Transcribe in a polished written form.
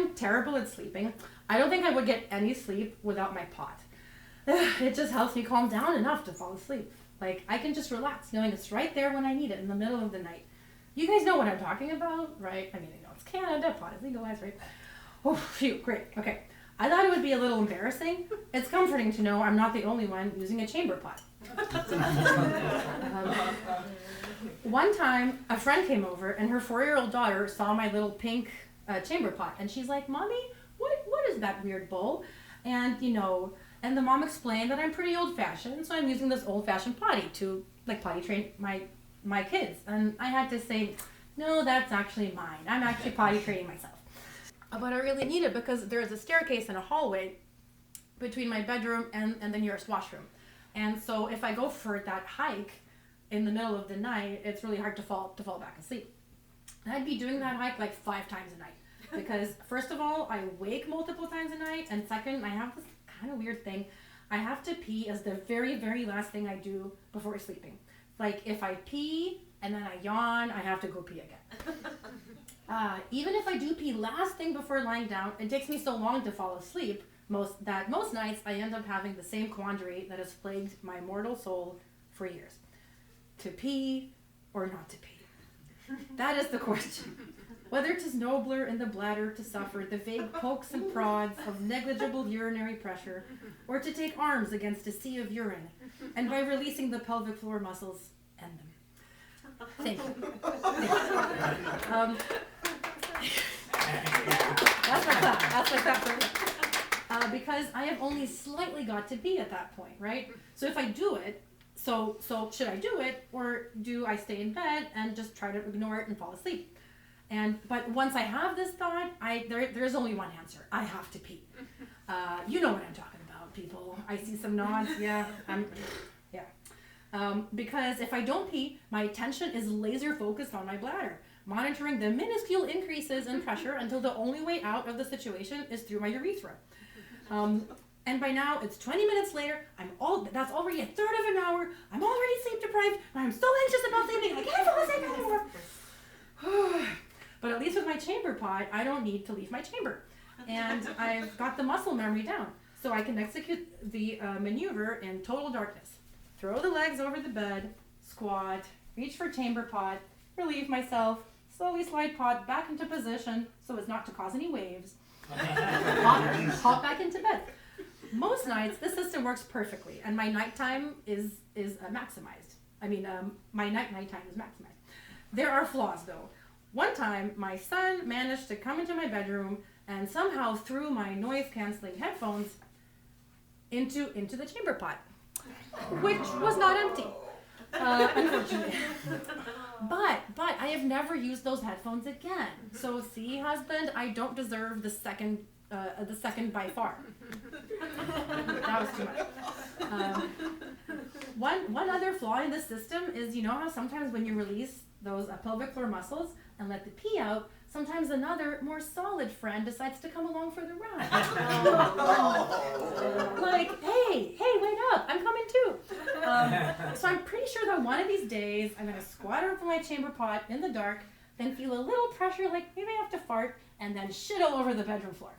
I'm terrible at sleeping. I don't think I would get any sleep without my pot. It just helps me calm down enough to fall asleep. Like, I can just relax knowing it's right there when I need it in the middle of the night. You guys know what I'm talking about, right? I mean, I know it's Canada, pot is legalized, right? Oh, phew, great, okay. I thought it would be a little embarrassing. It's comforting to know I'm not the only one using a chamber pot. One time, a friend came over and her 4-year-old daughter saw my little pink chamber pot, and she's like, "Mommy, what is that weird bowl?" And and the mom explained that I'm pretty old-fashioned, so I'm using this old-fashioned potty to potty train my kids. And I had to say, "No, that's actually mine. I'm actually potty training myself." But I really need it because there's a staircase and a hallway between my bedroom and the nearest washroom. And so if I go for that hike in the middle of the night, it's really hard to fall back asleep. And I'd be doing that hike like 5 times a night. Because first of all, I wake multiple times a night, and second, I have this kind of weird thing. I have to pee as the very, very last thing I do before sleeping. Like, if I pee and then I yawn, I have to go pee again. Even if I do pee last thing before lying down, it takes me so long to fall asleep most nights I end up having the same quandary that has plagued my mortal soul for years. To pee or not to pee? That is the question. Whether 'tis nobler in the bladder to suffer the vague pokes and prods of negligible urinary pressure, or to take arms against a sea of urine, and by releasing the pelvic floor muscles, end them. Thank you. That's my clap for me. Because I have only slightly got to be at that point, right? So if I do it, so should I do it, or do I stay in bed and just try to ignore it and fall asleep? But once I have this thought, there's only one answer. I have to pee. You know what I'm talking about, people. I see some nods. Yeah. Because if I don't pee, my attention is laser focused on my bladder, monitoring the minuscule increases in pressure until the only way out of the situation is through my urethra. And by now, it's 20 minutes later, that's already a third of an hour, I'm already sleep deprived, and I'm so anxious about sleeping, I can't fall asleep anymore. But at least with my chamber pot, I don't need to leave my chamber. And I've got the muscle memory down, so I can execute the maneuver in total darkness. Throw the legs over the bed, squat, reach for chamber pot, relieve myself, slowly slide pot back into position so as not to cause any waves, hop back into bed. Most nights, this system works perfectly, and my nighttime is maximized. My nighttime is maximized. There are flaws, though. One time, my son managed to come into my bedroom and somehow threw my noise-canceling headphones into the chamber pot, which was not empty, unfortunately. But I have never used those headphones again. So see, husband, I don't deserve the second by far. That was too much. One other flaw in this system is, you know how sometimes when you release those pelvic floor muscles and let the pee out, sometimes another, more solid friend decides to come along for the ride. Like, hey, wait up, I'm coming too. So I'm pretty sure that one of these days, I'm gonna squat over my chamber pot in the dark, then feel a little pressure, like maybe I have to fart, and then shit all over the bedroom floor.